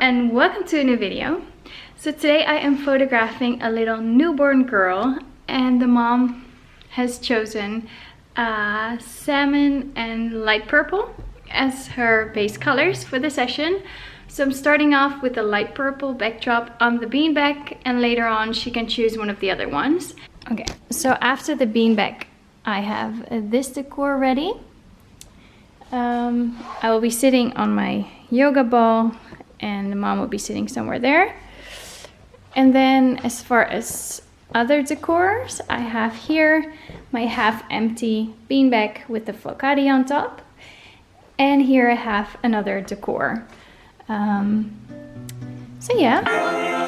and welcome to a new video. So today I am photographing a little newborn girl, and the mom has chosen salmon and light purple as her base colors for the session. So I'm starting off with the light purple backdrop on the beanbag, and later on she can choose one of the other ones. Okay, so after the beanbag I have this decor ready. I will be sitting on my yoga ball and the mom will be sitting somewhere there. And then as far as other decors, I have here my half empty beanbag with the flocati on top. And here I have another decor. So yeah.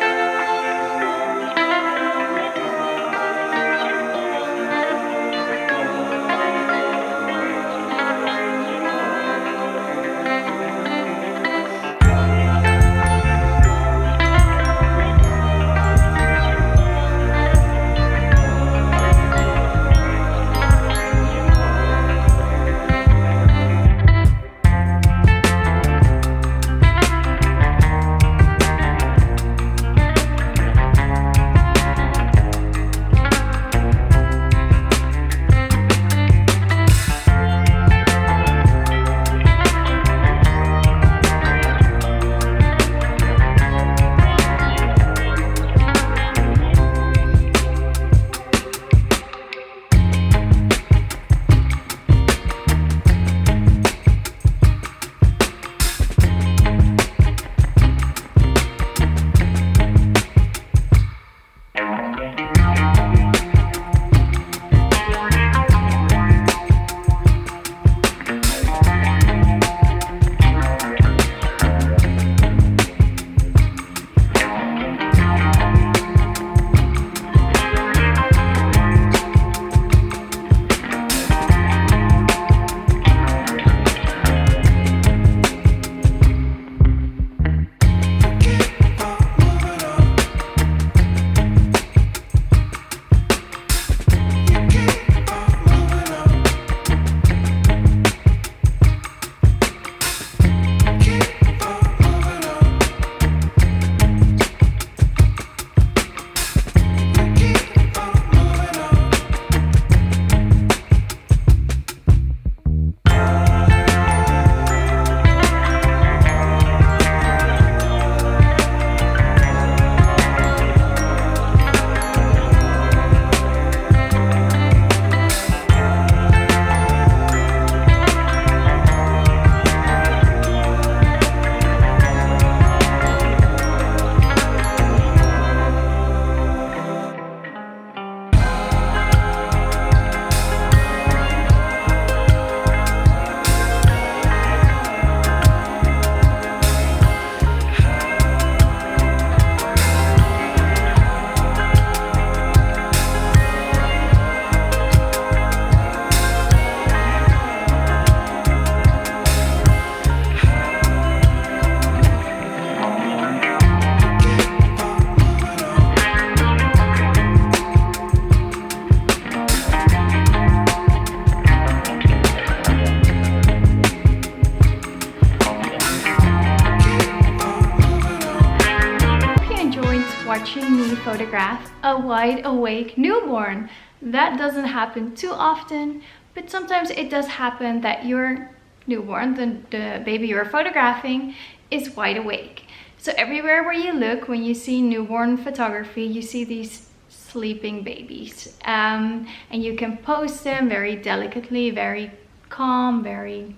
Watching me photograph a wide awake newborn. That doesn't happen too often, but sometimes it does happen that your newborn, the baby you're photographing, is wide awake. So everywhere where you look, when you see newborn photography, you see these sleeping babies, and you can pose them very delicately, very calm, very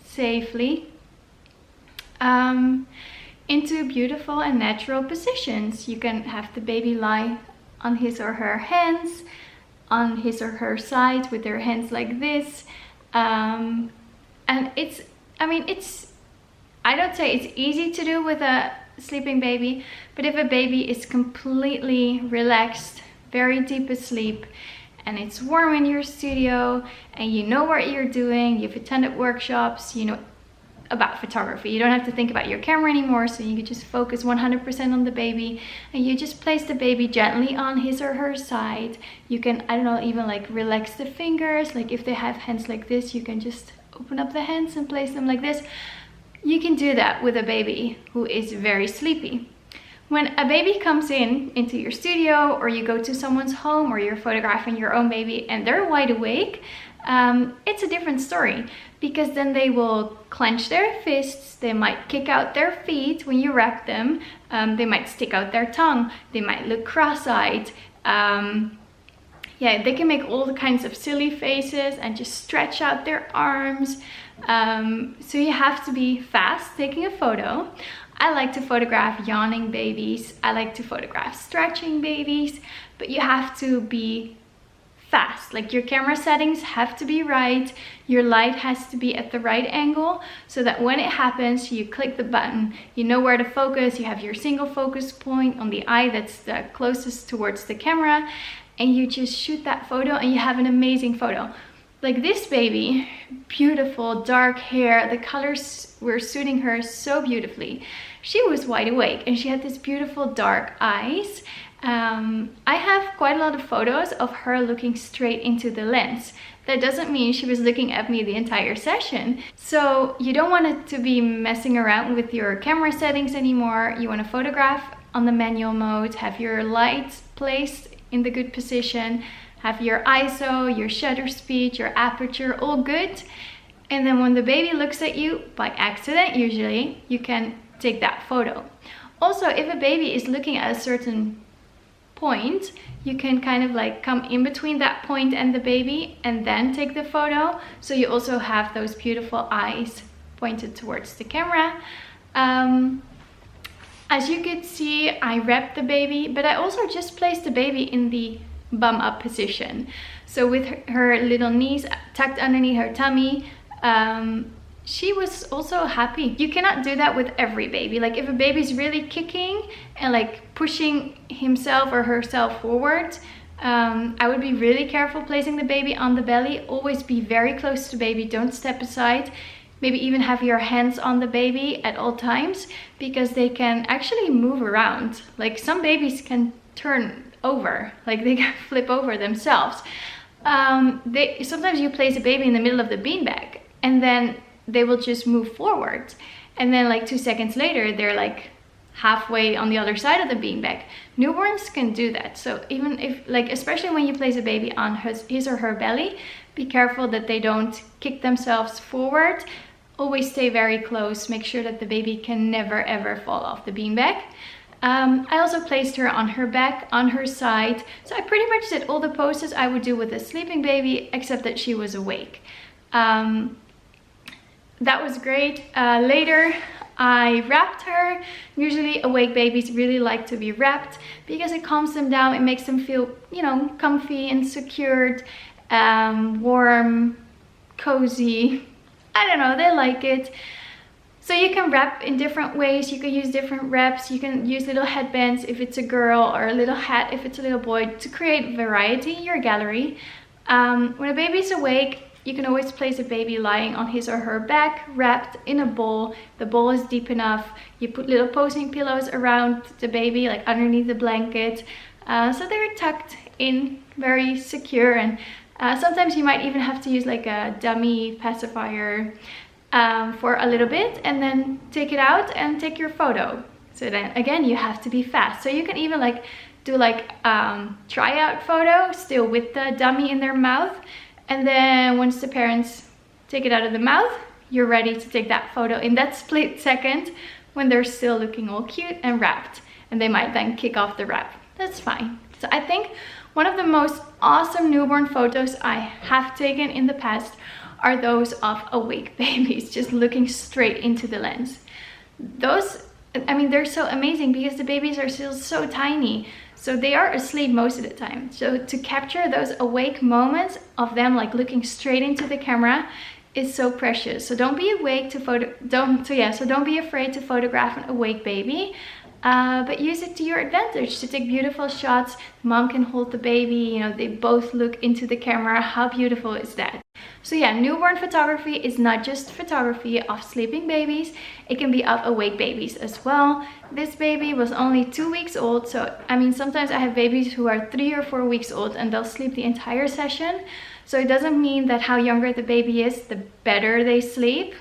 safely, into beautiful and natural positions. You can have the baby lie on his or her hands, on his or her side with their hands like this. And I don't say it's easy to do with a sleeping baby, but if a baby is completely relaxed, very deep asleep, and it's warm in your studio, and you know what you're doing, you've attended workshops, you know about photography. You don't have to think about your camera anymore, so you can just focus 100% on the baby, and you just place the baby gently on his or her side. You can, I don't know, even like relax the fingers. Like if they have hands like this, you can just open up the hands and place them like this. you can do that with a baby who is very sleepy. When a baby comes into your studio, or you go to someone's home, or you're photographing your own baby and they're wide awake, it's a different story, because then they will clench their fists, they might kick out their feet when you wrap them, they might stick out their tongue, they might look cross-eyed. Yeah, they can make all kinds of silly faces and just stretch out their arms. So you have to be fast taking a photo. I like to photograph yawning babies. I like to photograph stretching babies, but you have to be fast. Like, your camera settings have to be right. Your light has to be at the right angle, so that when it happens, you click the button, you know where to focus, you have your single focus point on the eye that's the closest towards the camera, and you just shoot that photo and you have an amazing photo. Like this baby, beautiful dark hair, the colors were suiting her so beautifully. She was wide awake and she had this beautiful dark eyes. I have quite a lot of photos of her looking straight into the lens. That doesn't mean she was looking at me the entire session. So you don't want it to be messing around with your camera settings anymore. You want to photograph on the manual mode, have your light placed in the good position, have your ISO, your shutter speed, your aperture all good. And then when the baby looks at you, by accident usually, you can take that photo. Also, if a baby is looking at a certain point, you can kind of like come in between that point and the baby and then take the photo. So you also have those beautiful eyes pointed towards the camera. As you could see, I wrapped the baby, but I also just placed the baby in the bum up position. So with her little knees tucked underneath her tummy, she was also happy. You cannot do that with every baby. Like, if a baby's really kicking and like pushing himself or herself forward, I would be really careful placing the baby on the belly. Always be very close to the baby, don't step aside. Maybe even have your hands on the baby at all times, because they can actually move around. Like, some babies can turn over, like they can flip over themselves. Sometimes you place a baby in the middle of the beanbag and then they will just move forward, and then like 2 seconds later they're like halfway on the other side of the beanbag. Newborns can do that. So even if, like, especially when you place a baby on his or her belly, be careful that they don't kick themselves forward. Always stay very close. Make sure that the baby can never ever fall off the beanbag. I also placed her on her back, on her side. So I pretty much did all the poses I would do with a sleeping baby, except that she was awake. That was great. Later, I wrapped her. Usually awake babies really like to be wrapped because it calms them down. It makes them feel, you know, comfy and secured, warm, cozy. I don't know, they like it. So you can wrap in different ways. You can use different wraps. You can use little headbands if it's a girl, or a little hat if it's a little boy, to create variety in your gallery. When a baby's awake, you can always place a baby lying on his or her back, wrapped in a bowl. The bowl is deep enough. You put little posing pillows around the baby, like underneath the blanket. So they're tucked in, very secure. And sometimes you might even have to use like a dummy pacifier for a little bit, and then take it out and take your photo. So then again, you have to be fast. So you can even like do like tryout photo still with the dummy in their mouth. And then once the parents take it out of the mouth, you're ready to take that photo in that split second when they're still looking all cute and wrapped. And they might then kick off the wrap. That's fine. So I think one of the most awesome newborn photos I have taken in the past are those of awake babies, just looking straight into the lens. Those, I mean, they're so amazing because the babies are still so tiny. So they are asleep most of the time. So to capture those awake moments of them like looking straight into the camera is so precious. So don't be awake to don't be afraid to photograph an awake baby. But use it to your advantage to take beautiful shots. Mom can hold the baby, you know, they both look into the camera. How beautiful is that? So yeah, newborn photography is not just photography of sleeping babies, it can be of awake babies as well. This baby was only 2 weeks old, so I mean, sometimes I have babies who are 3 or 4 weeks old and they'll sleep the entire session. So it doesn't mean that how younger the baby is, the better they sleep.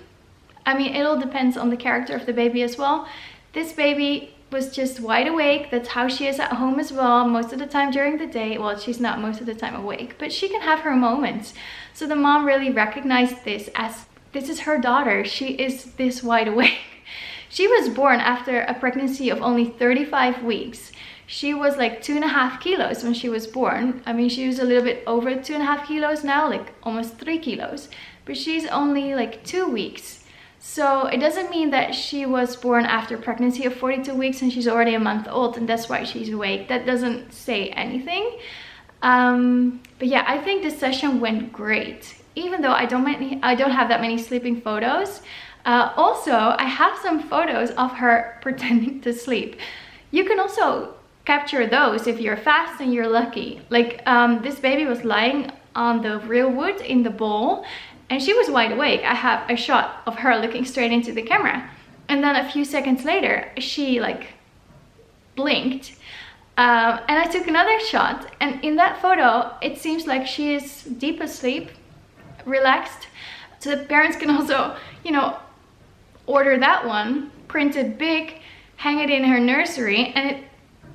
I mean, it all depends on the character of the baby as well. This baby was just wide awake. That's how she is at home as well, most of the time during the day. Well, she's not most of the time awake, but she can have her moments. So the mom really recognized this as, this is her daughter. She is this wide awake. She was born after a pregnancy of only 35 weeks. She was like 2.5 kilos when she was born. I mean, she was a little bit over 2.5 kilos now, like almost 3 kilos, but she's only like 2 weeks. So it doesn't mean that she was born after a pregnancy of 42 weeks and she's already a month old and that's why she's awake. That doesn't say anything. But yeah, I think this session went great, even though I don't have that many sleeping photos. Also, I have some photos of her pretending to sleep. You can also capture those if you're fast and you're lucky. Like this baby was lying on the real wood in the bowl and she was wide awake. I have a shot of her looking straight into the camera. And then a few seconds later, she like blinked. And I took another shot. And in that photo, it seems like she is deep asleep, relaxed. So the parents can also, you know, order that one, print it big, hang it in her nursery, and it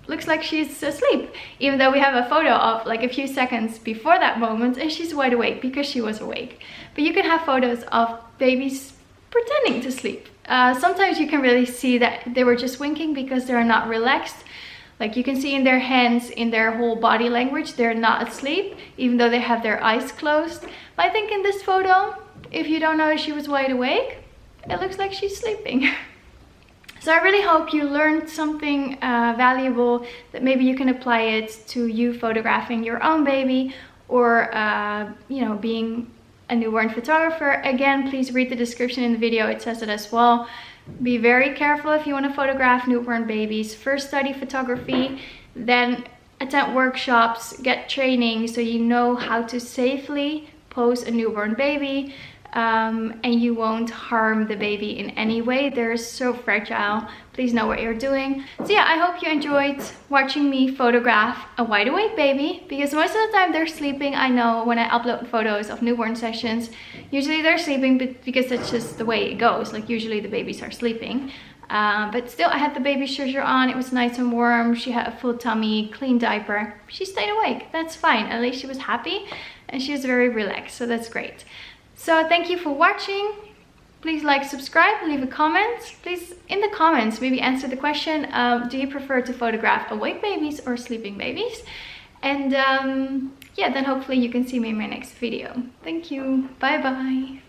looks like she's asleep, even though we have a photo of like a few seconds before that moment and she's wide awake because she was awake. But you can have photos of babies pretending to sleep. Sometimes you can really see that they were just winking because they're not relaxed. Like you can see in their hands, in their whole body language, they're not asleep, even though they have their eyes closed. But I think in this photo, if you don't know she was wide awake, it looks like she's sleeping. So I really hope you learned something valuable, that maybe you can apply it to you photographing your own baby or, you know, being a newborn photographer. Again, please read the description in the video, it says it as well. Be very careful if you want to photograph newborn babies. First study photography, then attend workshops, get training so you know how to safely pose a newborn baby. And you won't harm the baby in any way. They're so fragile. Please know what you're doing. So yeah, I hope you enjoyed watching me photograph a wide awake baby, because most of the time they're sleeping. I know when I upload photos of newborn sessions, usually they're sleeping, but because it's just the way it goes. Like usually the babies are sleeping. But still, I had the baby shushur on. It was nice and warm. She had a full tummy, clean diaper. She stayed awake. That's fine. At least she was happy and she was very relaxed. So that's great. So thank you for watching. Please like, subscribe, leave a comment. Please, in the comments, maybe answer the question, do you prefer to photograph awake babies or sleeping babies? And yeah, then hopefully you can see me in my next video. Thank you. Bye bye.